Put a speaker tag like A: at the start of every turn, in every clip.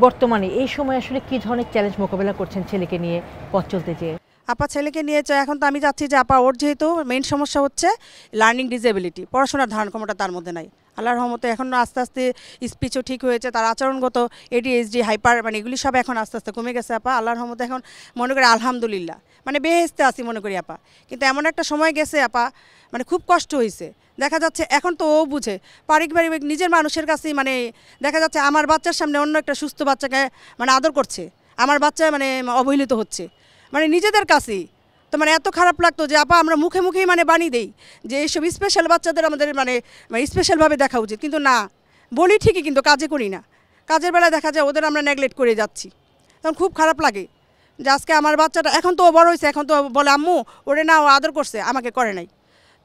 A: বর্তমানে এই সময় আসলে কি ধরনের চ্যালেঞ্জ মোকাবেলা করছেন ছেলেকে নিয়ে পথ চলতে যেয়ে?
B: আপা ছেলেকে নিয়ে এখন তো আমি যাচ্ছি যে আপা ওর যেহেতু মেইন সমস্যা হচ্ছে লার্নিং ডিসেবিলিটি, পড়াশোনার ধারণ ক্ষমতা তার মধ্যে নাই। আল্লাহর রহমতে এখন আস্তে আস্তে স্পিচও ঠিক হয়েছে, তার আচরণগত এডিএইচডি হাইপার মানে এগুলি সব এখন আস্তে আস্তে কমে গেছে আপা। আল্লাহর রহমতে এখন মনে করি আলহামদুলিল্লাহ মানে বেহেস্তে আসি মনে করি আপা। কিন্তু এমন একটা সময় গেছে আপা মানে খুব কষ্ট হয়েছে। দেখা যাচ্ছে এখন তো ও বুঝে পারিবারিক নিজের মানুষের কাছেই মানে দেখা যাচ্ছে আমার বাচ্চার সামনে অন্য একটা সুস্থ বাচ্চাকে মানে আদর করছে, আমার বাচ্চা মানে অবহেলিত হচ্ছে মানে নিজেদের কাছেই। তো মানে এত খারাপ লাগতো যে আপা আমরা মুখে মুখেই মানে বানিয়ে দেই যে এইসব স্পেশাল বাচ্চাদের আমাদের মানে স্পেশালভাবে দেখা উচিত, কিন্তু না বলি ঠিকই কিন্তু কাজে করি না। কাজের বেলায় দেখা যায় ওদের আমরা নেগলেক্ট করে যাচ্ছি, তখন খুব খারাপ লাগে যে আজকে আমার বাচ্চাটা এখন তো ও বড় হয়েছে, এখন তো বলে আম্মু ওরে না ও আদর করছে আমাকে করে নাই।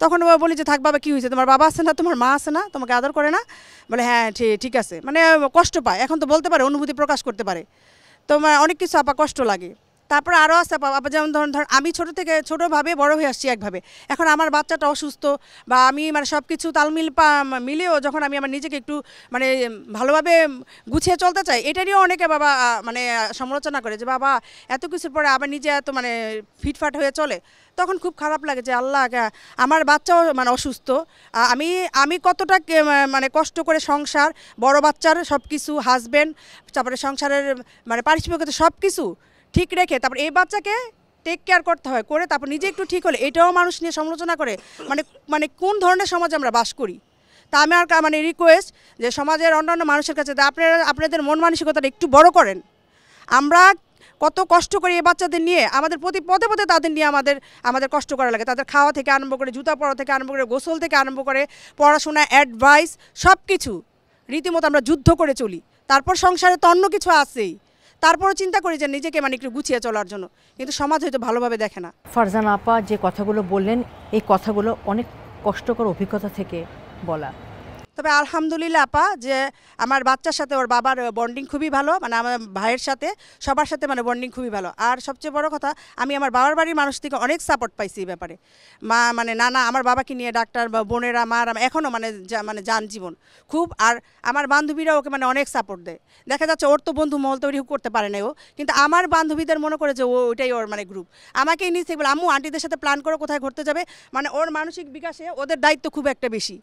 B: তখন ও বলি যে থাক বাবা কী হয়েছে, তোমার বাবা আছে না, তোমার মা আছে না, তোমাকে আদর করে না? বলে হ্যাঁ ঠিক আছে, মানে কষ্ট পায় এখন তো বলতে পারে, অনুভূতি প্রকাশ করতে পারে। তো অনেক কিছু আপা কষ্ট লাগে। তারপরে আরও আছে আপা যেমন ধরুন আমি ছোটো থেকে ছোটোভাবে বড় হয়ে আসছি একভাবে, এখন আমার বাচ্চাটা অসুস্থ বা আমি মানে সব কিছু তালমিল মিলেও যখন আমি আমার নিজেকে একটু মানে ভালোভাবে গুছিয়ে চলতে চাই, এটারও অনেকে বাবা মানে সমালোচনা করে যে বাবা এত কিছুর পরে আবার নিজে এত মানে ফিটফাট হয়ে চলে। তখন খুব খারাপ লাগে যে আল্লাহ আমার বাচ্চাও মানে অসুস্থ, আমি আমি কতটা মানে কষ্ট করে সংসার, বড় বাচ্চার সব কিছু, হাজব্যান্ড, তারপরে সংসারের মানে পারিশ্রমিকতা সব কিছু ঠিক রেখে তারপর এই বাচ্চাকে টেক কেয়ার করতে হয়, করে তারপর নিজে একটু ঠিক হলে এটাও মানুষ নিয়ে সমালোচনা করে। মানে মানে কোন ধরনের সমাজে আমরা বাস করি? তা আমি আর মানে রিকোয়েস্ট যে সমাজের অন্যান্য মানুষের কাছে আপনাদের মন মানসিকতাটা একটু বড় করেন। আমরা কত কষ্ট করি এই বাচ্চাদের নিয়ে, আমাদের প্রতি পদে পদে তাদের নিয়ে আমাদের কষ্ট করা লাগে, তাদের খাওয়া থেকে আরম্ভ করে জুতা পরা থেকে আরম্ভ করে গোসল থেকে আরম্ভ করে পড়াশোনা, অ্যাডভাইস সব কিছু রীতিমতো আমরা যুদ্ধ করে চলি। তারপর সংসারে তো অন্য কিছু আছেই, তারপরও চিন্তা করি যে নিজেকে মানে একটু গুছিয়ে চলার জন্য, কিন্তু সমাজ হয়তো ভালোভাবে দেখে না।
A: ফারজানা আপা যে কথাগুলো বললেন এই কথাগুলো অনেক কষ্টকর অভিজ্ঞতা থেকে বলা।
B: তবে আলহামদুলিল্লাহ আপা যে আমার বাচ্চার সাথে ওর বাবার বন্ডিং খুবই ভালো, মানে আমার ভাইয়ের সাথে সবার সাথে মানে বন্ডিং খুবই ভালো। আর সবচেয়ে বড় কথা আমি আমার বাবার বাড়ির মানুষ থেকে অনেক সাপোর্ট পাইছি এই ব্যাপারে। মা মানে নানা আমার বাবাকে নিয়ে ডাক্তার বা বোনেরা মারা এখনও মানে মানে যান জীবন খুব। আর আমার বান্ধবীরা ওকে মানে অনেক সাপোর্ট দেয়। দেখা যাচ্ছে ওর তো বন্ধু মহল তৈরি করতে পারে না ও, কিন্তু আমার বান্ধবীদের মনে করে যে ওইটাই ওর মানে গ্রুপ। আমাকেই নিয়ে বলে আম্মু আন্টিদের সাথে প্ল্যান করে কোথায় ঘুরতে যাবে, মানে ওর মানসিক বিকাশে ওদের দায়িত্ব খুব একটা বেশি।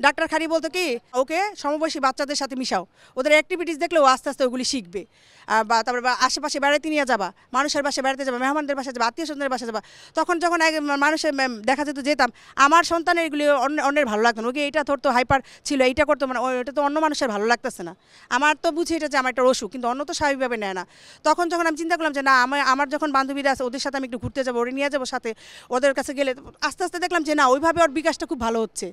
B: ডাক্তার খালি বলতো কি ওকে সমবয়সী বাচ্চাদের সাথে মিশাও, ওদের অ্যাক্টিভিটিস দেখলে ও আস্তে আস্তে ওগুলি শিখবে। বা তারপরে আশেপাশে বেড়াতে নিয়ে যাবা, মানুষের বাসায় বেড়াতে যাবা, মেহমানদের বাসায় যাবা, আত্মীয় স্বজনের বাসায় যাবা। তখন যখন মানুষের দেখা যেত যেতাম, আমার সন্তানের এগুলি অন্যের ভালো লাগতো না, ওকে এইটা ধরতো হাইপার ছিল, এইটা করতো, মানে ওটা তো অন্য মানুষের ভালো লাগতেছে না। আমার তো বুঝি এটা যে আমার একটা অসুখ, কিন্তু অন্য তো স্বাভাবিকভাবে নেয় না। তখন যখন আমি চিন্তা করলাম যে না আমার যখন বান্ধবীরা আছে ওদের সাথে আমি একটু ঘুরতে যাবো, ওরে নিয়ে যাবো সাথে, ওদের কাছে গেলে আস্তে আস্তে দেখলাম যে না ওইভাবে ওর বিকাশটা খুব ভালো হচ্ছে।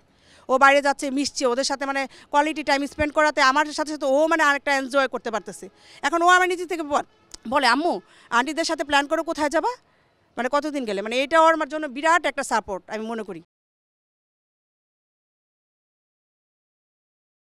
B: ও বাইরে যাচ্ছে, মিশছে, ওদের সাথে মানে কোয়ালিটি টাইম স্পেন্ড করাতে আমার সাথে সাথে ও মানে আরেকটা এনজয় করতে পারতেছে। এখন ও আমার নিজে থেকে বলে আম্মু আন্টিদের সাথে প্ল্যান করে কোথায় যাবা, মানে কতদিন গেলে, মানে এটা ওর জন্য বিরাট একটা সাপোর্ট আমি মনে করি।